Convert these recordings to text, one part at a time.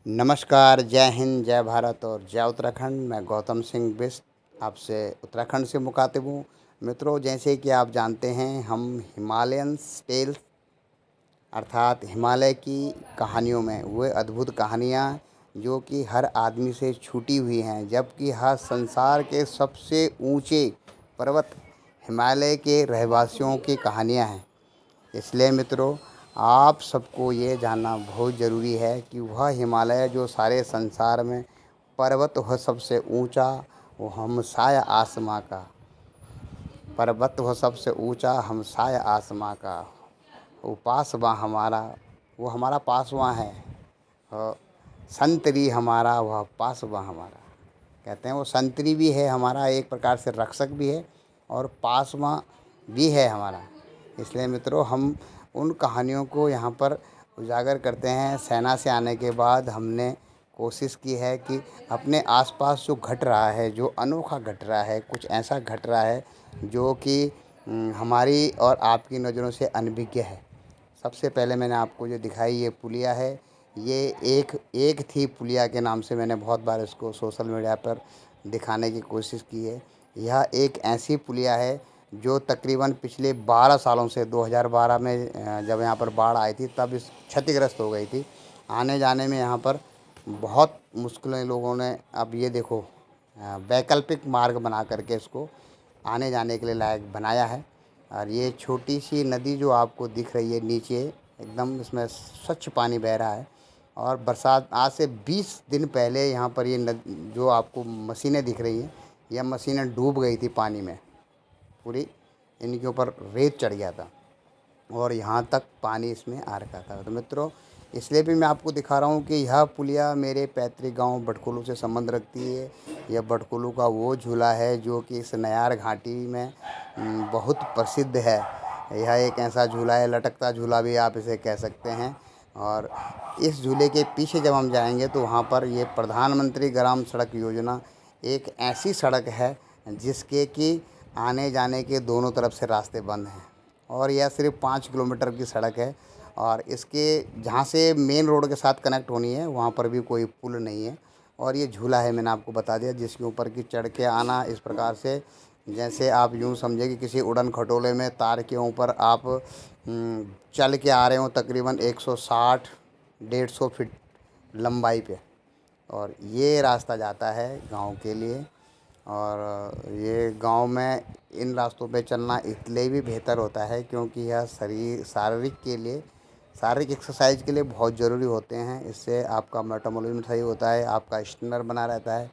नमस्कार, जय हिंद, जय भारत और जय उत्तराखंड। मैं गौतम सिंह बिष्ट आपसे उत्तराखंड से मुखातिब हूँ। मित्रों, जैसे कि आप जानते हैं, हम हिमालयन टेल्स अर्थात हिमालय की कहानियों में वो अद्भुत कहानियाँ जो कि हर आदमी से छूटी हुई हैं, जबकि हर संसार के सबसे ऊंचे पर्वत हिमालय के रहवासियों की कहानियाँ हैं। इसलिए मित्रों, आप सबको ये जानना बहुत ज़रूरी है कि वह हिमालय जो सारे संसार में पर्वत वह सबसे ऊंचा, वो हमसाया आसमां का पर्वत, वह सबसे ऊंचा हमसाया आसमां का, वो पासवां हमारा, वो हमारा पासवां है। और संतरी हमारा, वह पासवां हमारा। कहते हैं वो संतरी भी है हमारा, एक प्रकार से रक्षक भी है और पासवां भी है हमारा। इसलिए मित्रों, हम उन कहानियों को यहाँ पर उजागर करते हैं। सेना से आने के बाद हमने कोशिश की है कि अपने आसपास जो घट रहा है, जो अनोखा घट रहा है, कुछ ऐसा घट रहा है जो कि हमारी और आपकी नज़रों से अनभिज्ञ है। सबसे पहले मैंने आपको जो दिखाई ये पुलिया है। ये एक एक थी पुलिया के नाम से मैंने बहुत बार इसको सोशल मीडिया पर दिखाने की कोशिश की है। यह एक ऐसी पुलिया है जो तकरीबन पिछले 12 सालों से 2012 में जब यहाँ पर बाढ़ आई थी तब इस क्षतिग्रस्त हो गई थी। आने जाने में यहाँ पर बहुत मुश्किलें लोगों ने, अब ये देखो, वैकल्पिक मार्ग बना करके इसको आने जाने के लिए लायक बनाया है। और ये छोटी सी नदी जो आपको दिख रही है नीचे, एकदम इसमें स्वच्छ पानी बह रहा है। और बरसात आज से 20 दिन पहले यहाँ पर ये जो आपको मशीनें दिख रही हैं, यह मशीनें डूब गई थी पानी में पूरी। इनके ऊपर रेत चढ़ गया था और यहाँ तक पानी इसमें आ रखा था। तो मित्रों, इसलिए भी मैं आपको दिखा रहा हूँ कि यह पुलिया मेरे पैतृक गांव बटकुलू से संबंध रखती है। यह बटकुलू का वो झूला है जो कि इस नयार घाटी में बहुत प्रसिद्ध है। यह एक ऐसा झूला है, लटकता झूला भी आप इसे कह सकते हैं। और इस झूले के पीछे जब हम जाएंगे तो वहाँ पर ये प्रधानमंत्री ग्राम सड़क योजना एक ऐसी सड़क है जिसके कि आने जाने के दोनों तरफ से रास्ते बंद हैं। और यह सिर्फ 5 किलोमीटर की सड़क है। और इसके जहाँ से मेन रोड के साथ कनेक्ट होनी है वहाँ पर भी कोई पुल नहीं है। और ये झूला है, मैंने आपको बता दिया, जिसके ऊपर की चढ़ के आना इस प्रकार से, जैसे आप यूँ समझे कि किसी उड़न खटोले में तार के ऊपर आप चल के आ रहे हो तकरीबन 160 150 फीट लंबाई पे। और ये रास्ता जाता है गांव के लिए। और ये गांव में इन रास्तों पे चलना इसलिए भी बेहतर होता है क्योंकि यह शारीरिक एक्सरसाइज के लिए बहुत ज़रूरी होते हैं। इससे आपका मेटाबॉलिज्म सही होता है, आपका स्टेमिना बना रहता है।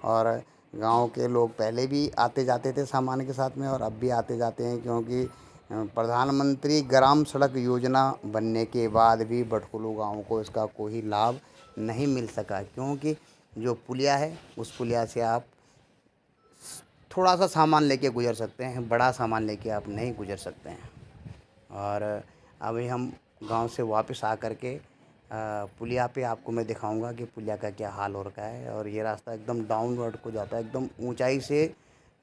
और गांव के लोग पहले भी आते जाते थे सामान के साथ में और अब भी आते जाते हैं, क्योंकि प्रधानमंत्री ग्राम सड़क योजना बनने के बाद भी बटकुलू गांव को इसका कोई लाभ नहीं मिल सका, क्योंकि जो पुलिया है उस पुलिया से आप थोड़ा सा सामान लेके गुजर सकते हैं, बड़ा सामान लेके आप नहीं गुजर सकते हैं। और अभी हम गांव से वापस आ करके पुलिया पे आपको मैं दिखाऊंगा कि पुलिया का क्या हाल हो रखा है। और ये रास्ता एकदम डाउनवर्ड को जाता है, एकदम ऊंचाई से,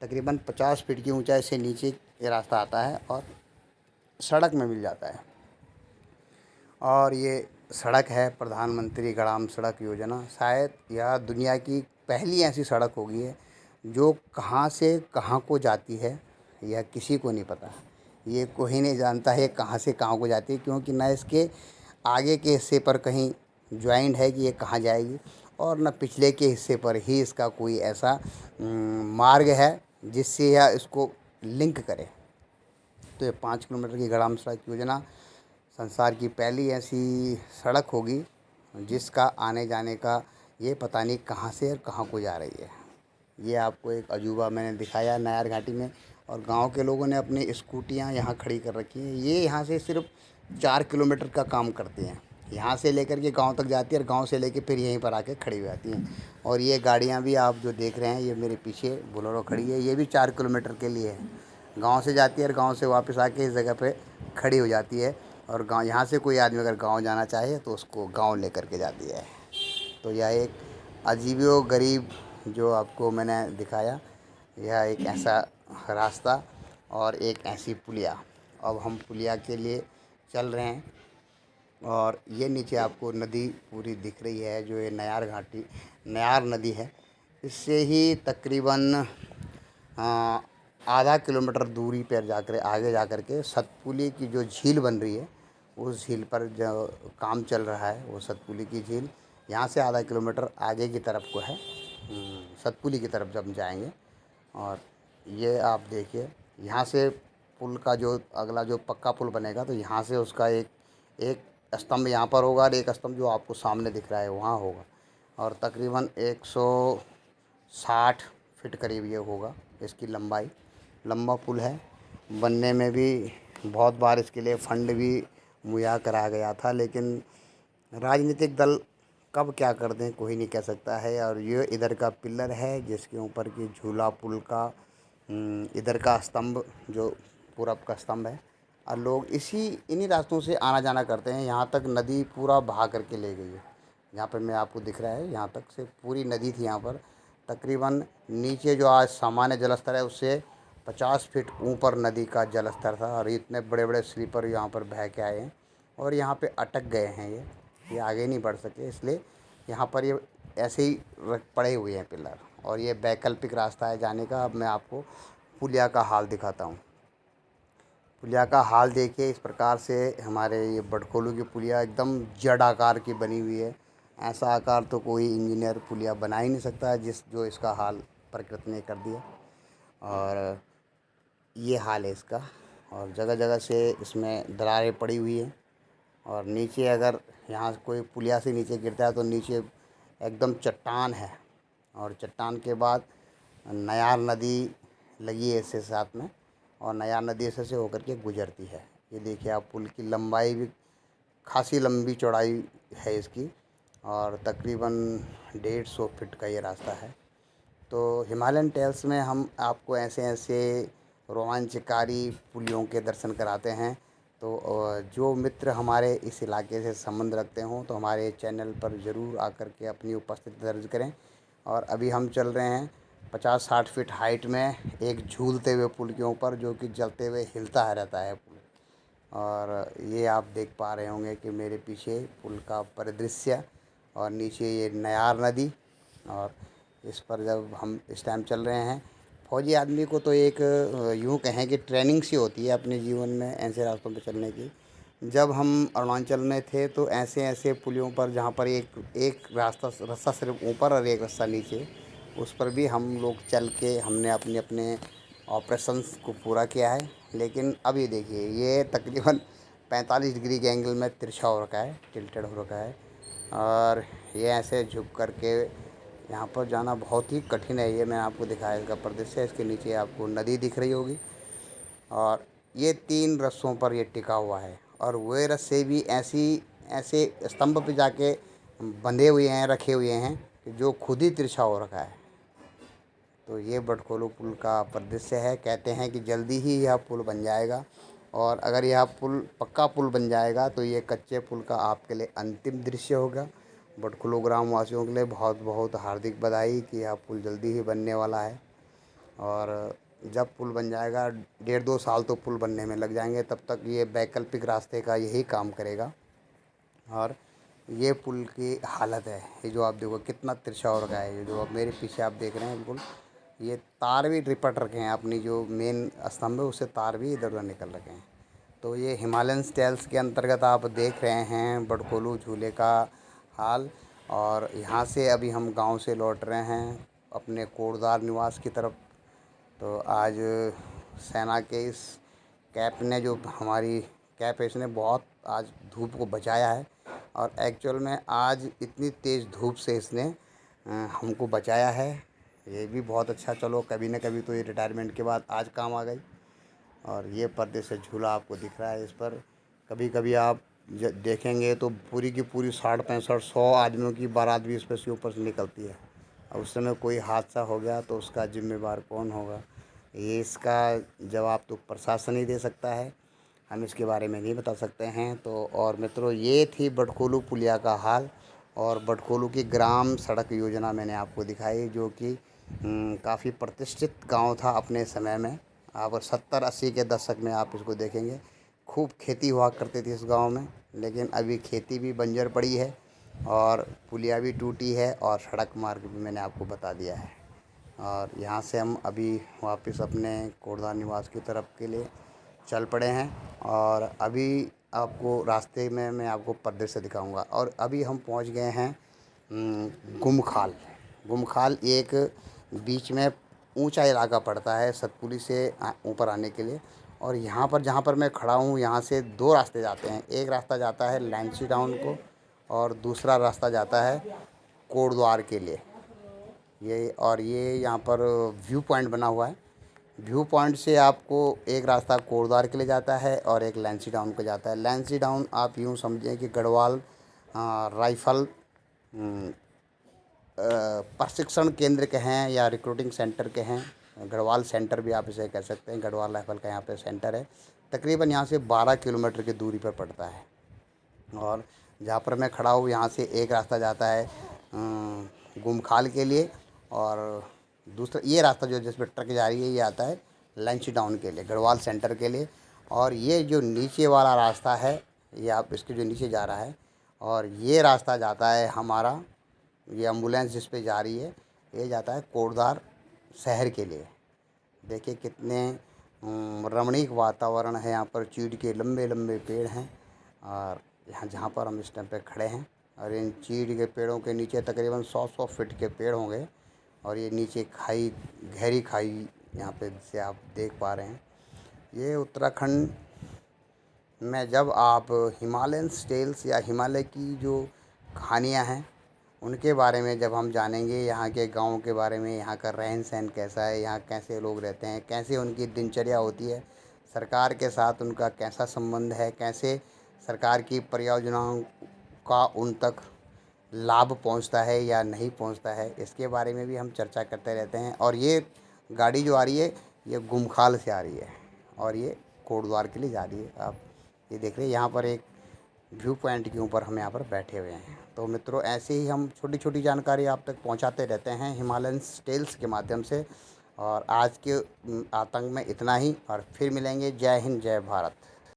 तकरीबन 50 फीट की ऊंचाई से नीचे ये रास्ता आता है और सड़क में मिल जाता है। और ये सड़क है प्रधानमंत्री ग्राम सड़क योजना। शायद यह दुनिया की पहली ऐसी सड़क होगी है जो कहाँ से कहाँ को जाती है, यह किसी को नहीं पता। ये कोई नहीं जानता है कहाँ से कहाँ को जाती है, क्योंकि न इसके आगे के हिस्से पर कहीं ज्वाइंट है कि ये कहाँ जाएगी, और न पिछले के हिस्से पर ही इसका कोई ऐसा मार्ग है जिससे यह इसको लिंक करे। तो ये 5 किलोमीटर की ग्राम सड़क योजना संसार की पहली ऐसी सड़क होगी जिसका आने जाने का ये पता नहीं कहाँ से और कहाँ को जा रही है। ये आपको एक अजूबा मैंने दिखाया नयार घाटी में। और गांव के लोगों ने अपनी स्कूटियां यहाँ खड़ी कर रखी हैं। ये यहाँ से सिर्फ 4 किलोमीटर का काम करते हैं, यहाँ से लेकर के गांव तक जाती है और गांव से लेकर फिर यहीं पर आके खड़ी हो जाती हैं। और ये गाड़ियाँ भी आप जो देख रहे हैं, ये मेरे पीछे बोलेरो खड़ी है, ये भी 4 किलोमीटर के लिए है। गांव से जाती है और गांव से वापस आके इस जगह पे खड़ी हो जाती है। और गांव, यहाँ से कोई आदमी अगर गांव जाना चाहे तो उसको गांव लेकर के जाती है। तो यह एक अजीबो गरीब जो आपको मैंने दिखाया, यह एक ऐसा रास्ता और एक ऐसी पुलिया। अब हम पुलिया के लिए चल रहे हैं। और ये नीचे आपको नदी पूरी दिख रही है, जो ये नयार घाटी नयार नदी है। इससे ही तकरीबन अ, आधा किलोमीटर दूरी पर जाकर आगे जाकर के सतपुली की जो झील बन रही है, उस झील पर जो काम चल रहा है, वो सतपुली की झील यहाँ से आधा किलोमीटर आगे की तरफ को है, सतपुली की तरफ जब हम जाएंगे। और ये आप देखिए, यहाँ से पुल का जो अगला जो पक्का पुल बनेगा, तो यहाँ से उसका एक एक स्तंभ यहाँ पर होगा और एक स्तंभ जो आपको सामने दिख रहा है वहाँ होगा। और तकरीबन 160 फीट करीब ये होगा इसकी लंबाई। लंबा पुल है, बनने में भी बहुत बार इसके लिए फंड भी मुहैया कराया गया था, लेकिन राजनीतिक दल कब क्या कर दें कोई नहीं कह सकता है। और ये इधर का पिलर है जिसके ऊपर की झूला पुल का इधर का स्तंभ जो पूरब का स्तंभ है, और लोग इन्हीं रास्तों से आना जाना करते हैं। यहाँ तक नदी पूरा बहा करके ले गई है। यहाँ पर मैं आपको दिख रहा है, यहाँ तक से पूरी नदी थी। यहाँ पर तकरीबन नीचे जो आज सामान्य जलस्तर है उससे 50 फीट ऊपर नदी का जलस्तर था, और इतने बड़े बड़े स्लीपर यहाँ पर बह के आए हैं और यहाँ पे अटक गए हैं। ये आगे नहीं बढ़ सके, इसलिए यहाँ पर ये ऐसे ही पड़े हुए हैं पिलर। और ये वैकल्पिक रास्ता है जाने का। अब मैं आपको पुलिया का हाल दिखाता हूँ। पुलिया का हाल देखिए, इस प्रकार से हमारे ये बडखोलू की पुलिया एकदम जड़ आकार की बनी हुई है। ऐसा आकार तो कोई इंजीनियर पुलिया बना ही नहीं सकता है जो इसका हाल प्रकृति ने कर दिया। और ये हाल है इसका, और जगह जगह से इसमें दरारें पड़ी हुई हैं। और नीचे अगर यहाँ से कोई पुलिया से नीचे गिरता है तो नीचे एकदम चट्टान है, और चट्टान के बाद नयार नदी लगी है इससे साथ में, और नयार नदी से होकर के गुजरती है। ये देखिए आप, पुल की लंबाई भी खासी लंबी चौड़ाई है इसकी, और तकरीबन 150 फीट का ये रास्ता है। तो हिमालयन टेल्स में हम आपको ऐसे ऐसे रोमांचकारी पुलियों के दर्शन कराते हैं। तो जो मित्र हमारे इस इलाके से संबंध रखते हों तो हमारे चैनल पर ज़रूर आकर के अपनी उपस्थिति दर्ज करें। और अभी हम चल रहे हैं 50-60 फीट हाइट में एक झूलते हुए पुल के ऊपर, जो कि जलते हुए हिलता रहता है पुल। और ये आप देख पा रहे होंगे कि मेरे पीछे पुल का परिदृश्य, और नीचे ये नयार नदी। और इस पर जब हम इस टाइम चल रहे हैं, फौजी आदमी को तो एक यूँ कहें कि ट्रेनिंग सी होती है अपने जीवन में ऐसे रास्तों पर चलने की। जब हम अरुणाचल में थे तो ऐसे ऐसे पुलियों पर, जहाँ पर एक रास्ता सिर्फ ऊपर और एक रास्ता नीचे, उस पर भी हम लोग चल के हमने अपने अपने ऑपरेशंस को पूरा किया है। लेकिन अब ये देखिए, ये तकरीबन 45 डिग्री के एंगल में तिरछा हो रखा है, टिल्टेड हो रखा है। और ये ऐसे झुक करके यहाँ पर जाना बहुत ही कठिन है। ये मैं आपको दिखाया इसका परिदृश्य। इसके नीचे आपको नदी दिख रही होगी, और ये 3 रस्सों पर ये टिका हुआ है। और वे रस्से भी ऐसे स्तंभ पे जाके बंधे हुए हैं, रखे हुए हैं, कि जो खुद ही तिरछा हो रखा है। तो ये बडखोलू पुल का परिदृश्य है। कहते हैं कि जल्दी ही यह पुल बन जाएगा, और अगर यह पुल पक्का पुल बन जाएगा तो ये कच्चे पुल का आपके लिए अंतिम दृश्य होगा। बडखोलू ग्राम वासियों के लिए बहुत बहुत हार्दिक बधाई कि यह पुल जल्दी ही बनने वाला है। और जब पुल बन जाएगा, 1.5-2 साल तो पुल बनने में लग जाएंगे, तब तक ये वैकल्पिक रास्ते का यही काम करेगा। और ये पुल की हालत है, ये जो आप देखो कितना तिरछा हो रखा है। ये जो आप मेरे पीछे आप देख रहे हैं, बिल्कुल ये तार भी रिपट रखे हैं, अपनी जो मेन स्तंभ है उससे तार भी इधर उधर निकल रखे हैं। तो ये हिमालयन स्टाइल्स के अंतर्गत आप देख रहे हैं बडखोलू झूले का हाल। और यहाँ से अभी हम गांव से लौट रहे हैं अपने कोटद्वार निवास की तरफ। तो आज सेना के इस कैप ने, जो हमारी कैप है, इसने बहुत आज धूप को बचाया है। और एक्चुअल में आज इतनी तेज़ धूप से इसने हमको बचाया है। ये भी बहुत अच्छा, चलो कभी ना कभी तो ये रिटायरमेंट के बाद आज काम आ गई। और ये पर्दे से झूला आपको दिख रहा है, इस पर कभी कभी आप देखेंगे तो पूरी की पूरी 60-65-100 आदमियों की बारात भी इस पर से ऊपर से निकलती है। और उस समय कोई हादसा हो गया तो उसका जिम्मेवार कौन होगा, ये इसका जवाब तो प्रशासन ही दे सकता है, हम इसके बारे में नहीं बता सकते हैं। तो और मित्रों, ये थी बडखोलू पुलिया का हाल। और बडखोलू की ग्राम सड़क योजना मैंने आपको दिखाई, जो कि काफ़ी प्रतिष्ठित गांव था अपने समय में। आप 70-80 के दशक में आप इसको देखेंगे, खूब खेती हुआ करती थी इस गांव में। लेकिन अभी खेती भी बंजर पड़ी है और पुलिया भी टूटी है और सड़क मार्ग भी मैंने आपको बता दिया है। और यहाँ से हम अभी वापस अपने कोटद्वार निवास की तरफ के लिए चल पड़े हैं। और अभी आपको रास्ते में मैं आपको परिदृश्य दिखाऊंगा। और अभी हम पहुँच गए हैं गुमखाल। गुमखाल एक बीच में ऊंचा इलाका पड़ता है सतपुली से ऊपर आने के लिए। और यहाँ पर जहाँ पर मैं खड़ा हूँ, यहाँ से दो रास्ते जाते हैं। एक रास्ता जाता है लैंसी टाउन को और दूसरा रास्ता जाता है कोटद्वार के लिए। ये यहाँ पर व्यू पॉइंट बना हुआ है। व्यू पॉइंट से आपको एक रास्ता कोटद्वार के लिए जाता है और एक लैंसी टाउन को जाता है। लैंसी टाउन आप यूँ समझें कि गढ़वाल राइफ़ल प्रशिक्षण केंद्र के हैं या रिक्रूटिंग सेंटर के हैं। गढ़वाल सेंटर भी आप इसे कह सकते हैं। गढ़वाल राइफ़ल का यहाँ पे सेंटर है। तकरीबन यहाँ से 12 किलोमीटर की दूरी पर पड़ता है। और जहाँ पर मैं खड़ा हूँ, यहाँ से एक रास्ता जाता है गुमखाल के लिए और दूसरा ये रास्ता जो जिस पर ट्रक जा रही है ये आता है लंच टाउन के लिए, गढ़वाल सेंटर के लिए। और ये जो नीचे वाला रास्ता है ये आप इसके जो नीचे जा रहा है और ये रास्ता जाता है हमारा, ये एम्बुलेंस जिस पे जा रही है ये जाता है कोटद्वार शहर के लिए। देखिए कितने रमणीक वातावरण है यहाँ पर। चीड़ के लंबे लंबे पेड़ हैं और यहाँ जहाँ पर हम इस टाइम पे खड़े हैं और इन चीड़ के पेड़ों के नीचे तकरीबन 100 फीट के पेड़ होंगे। और ये नीचे खाई, गहरी खाई यहाँ पे से आप देख पा रहे हैं। ये उत्तराखंड में जब आप हिमालयन टेल्स या हिमालय की जो कहानियाँ हैं उनके बारे में जब हम जानेंगे, यहाँ के गाँव के बारे में, यहाँ का रहन सहन कैसा है, यहाँ कैसे लोग रहते हैं, कैसे उनकी दिनचर्या होती है, सरकार के साथ उनका कैसा संबंध है, कैसे सरकार की परियोजनाओं का उन तक लाभ पहुंचता है या नहीं पहुंचता है, इसके बारे में भी हम चर्चा करते रहते हैं। और ये गाड़ी जो आ रही है ये गुमखाल से आ रही है और ये कोटद्वार के लिए जा रही है। आप ये देख रहे हैं यहाँ पर एक व्यू पॉइंट के ऊपर हम यहाँ पर बैठे हुए हैं। तो मित्रों ऐसे ही हम छोटी छोटी जानकारी आप तक पहुँचाते रहते हैं हिमालयन टेल्स के माध्यम से। और आज के आतंक में इतना ही और फिर मिलेंगे। जय हिंद, जय भारत।